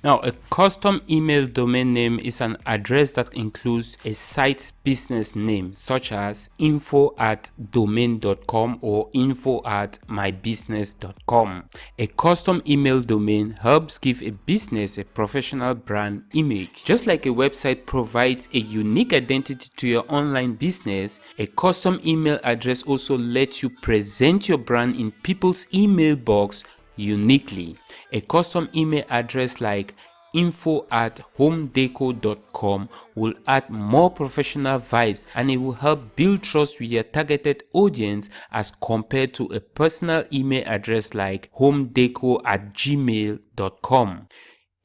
Now, a custom email domain name is an address that includes a site's business name, such as info@domain.com or info@mybusiness.com. A custom email domain helps give a business a professional brand image. Just like a website provides a unique identity to your online business, a custom email address also lets you present your brand in people's email box uniquely. A custom email address like info@homedeco.com will add more professional vibes, and it will help build trust with your targeted audience as compared to a personal email address like homedeco@gmail.com.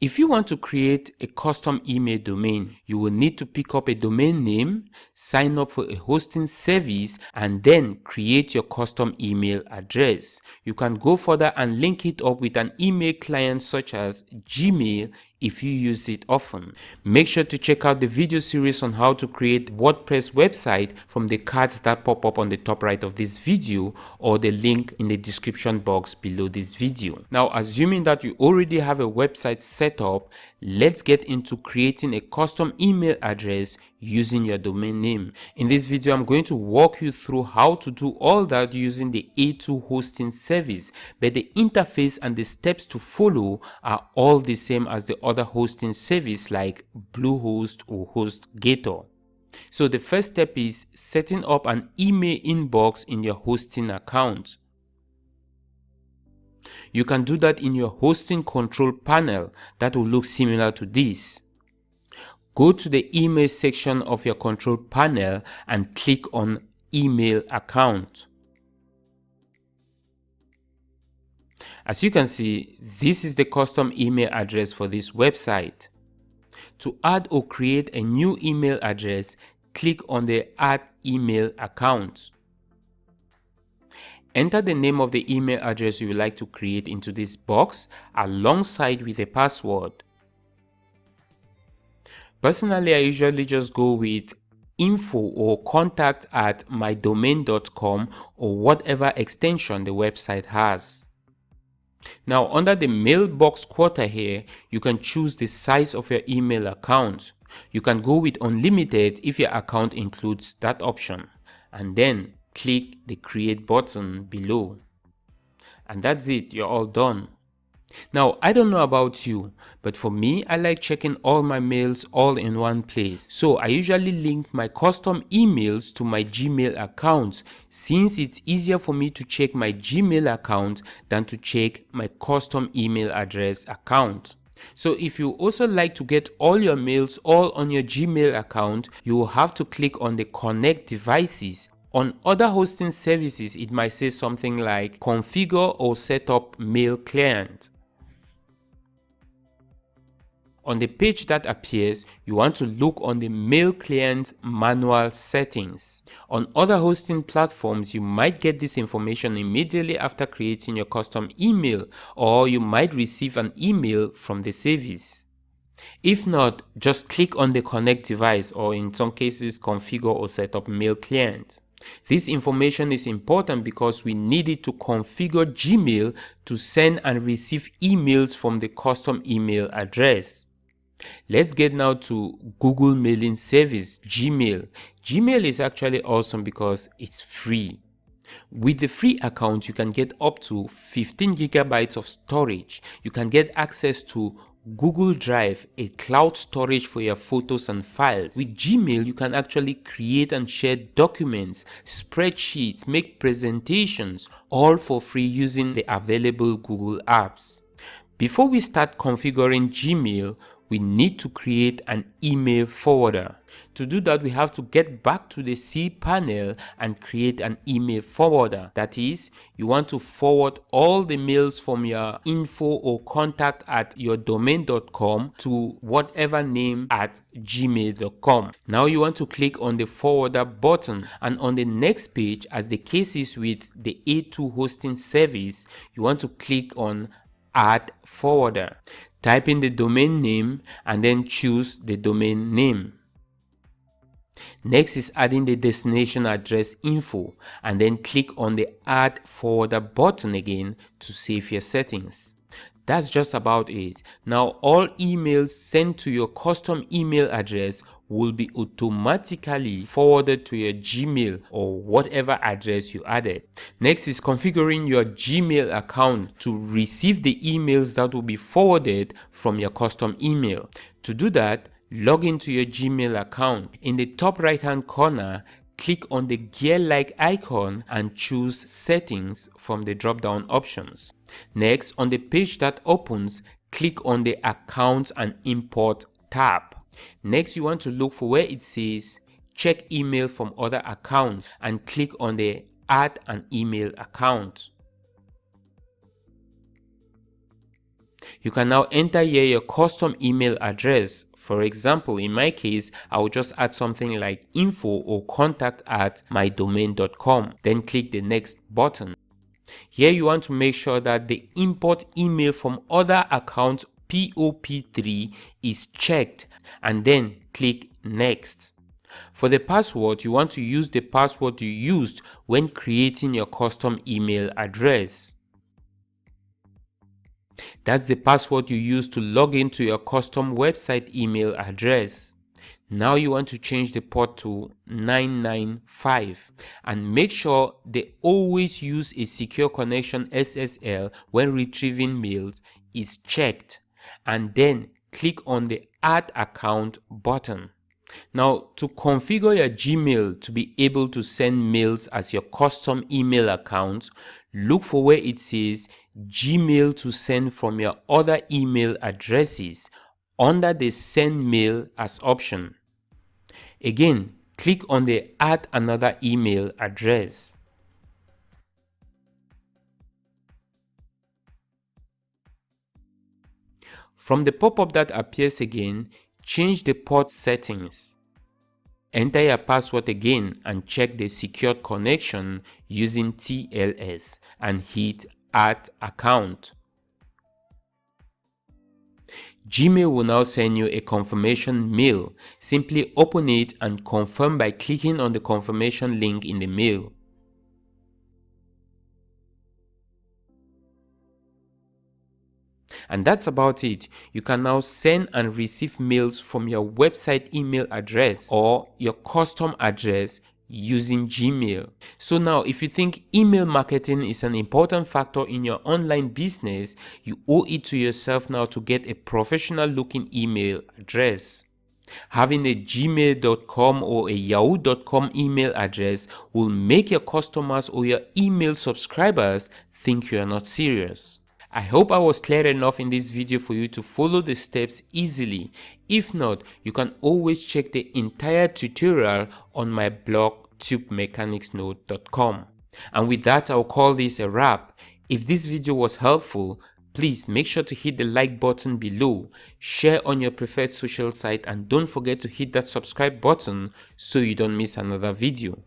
If you want to create a custom email domain, you will need to pick up a domain name, sign up for a hosting service, and then create your custom email address. You can go further and link it up with an email client such as Gmail if you use it often. Make sure to check out the video series on how to create WordPress website from the cards that pop up on the top right of this video or the link in the description box below this video. Now, assuming that you already have a website set up, let's get into creating a custom email address using your domain name. In this video, I'm going to walk you through how to do all that using the A2 hosting service, but the interface and the steps to follow are all the same as the other hosting service like Bluehost or HostGator. So the first step is setting up an email inbox in your hosting account. You can do that in your hosting control panel that will look similar to this. Go to the email section of your control panel and click on email account. As you can see, this is the custom email address for this website. To add or create a new email address, click on the add email account. Enter the name of the email address you would like to create into this box alongside with a password. Personally, I usually just go with info or contact@mydomain.com or whatever extension the website has. Now, under the mailbox quarter here, you can choose the size of your email account. You can go with unlimited if your account includes that option, and then click the create button below. And that's it, you're all done. Now, I don't know about you, but for me, I like checking all my mails all in one place. So I usually link my custom emails to my Gmail account, since it's easier for me to check my Gmail account than to check my custom email address account. So if you also like to get all your mails all on your Gmail account, you will have to click on the connect devices. On other hosting services, it might say something like configure or set up mail client. On the page that appears, you want to look on the mail client manual settings. On other hosting platforms, you might get this information immediately after creating your custom email, or you might receive an email from the service. If not, just click on the connect device, or in some cases, configure or set up mail client. This information is important because we need it to configure Gmail to send and receive emails from the custom email address. Let's get now to Google mailing service, Gmail. Gmail is actually awesome because it's free. With the free account, you can get up to 15 gigabytes of storage. You can get access to Google Drive, a cloud storage for your photos and files. With Gmail, you can actually create and share documents, spreadsheets, make presentations, all for free using the available Google apps. Before we start configuring Gmail, we need to create an email forwarder. To do that, we have to get back to the C panel and create an email forwarder. That is, you want to forward all the mails from your info or contact@yourdomain.com to whatever name at gmail.com. Now you want to click on the forwarder button, and on the next page, as the case is with the A2 hosting service, you want to click on add forwarder. Type in the domain name and then choose the domain name. Next is adding the destination address info, and then click on the add forwarder button again to save your settings. That's just about it. Now all emails sent to your custom email address will be automatically forwarded to your Gmail or whatever address you added. Next is configuring your Gmail account to receive the emails that will be forwarded from your custom email. To do that, log into your Gmail account. In the top right hand corner, click on the gear-like icon and choose Settings from the drop-down options. Next, on the page that opens, click on the Account and Import tab. Next, you want to look for where it says Check Email from Other Accounts and click on the Add an Email Account. You can now enter here your custom email address. For example, in my case, I will just add something like info or contact@mydomain.com. Then click the next button. Here you want to make sure that the import email from other accounts POP3 is checked and then click next. For the password, you want to use the password you used when creating your custom email address. That's the password you use to log into your custom website email address. Now you want to change the port to 995 and make sure they always use a secure connection SSL when retrieving mails is checked, and then click on the Add Account button. Now, to configure your Gmail to be able to send mails as your custom email account, look for where it says Gmail to send from your other email addresses under the Send Mail as option. Again, click on the Add Another Email Address. From the pop-up that appears again, change the port settings. Enter your password again and check the secured connection using TLS and hit Add Account. Gmail will now send you a confirmation mail. Simply open it and confirm by clicking on the confirmation link in the mail. And that's about it. You can now send and receive mails from your website email address or your custom address using Gmail. So now, if you think email marketing is an important factor in your online business, you owe it to yourself now to get a professional looking email address. Having a gmail.com or a yahoo.com email address will make your customers or your email subscribers think you are not serious. I hope I was clear enough in this video for you to follow the steps easily. If not, you can always check the entire tutorial on my blog tubemechanicsnode.com. And with that, I'll call this a wrap. If this video was helpful, please make sure to hit the like button below, share on your preferred social site, and don't forget to hit that subscribe button so you don't miss another video.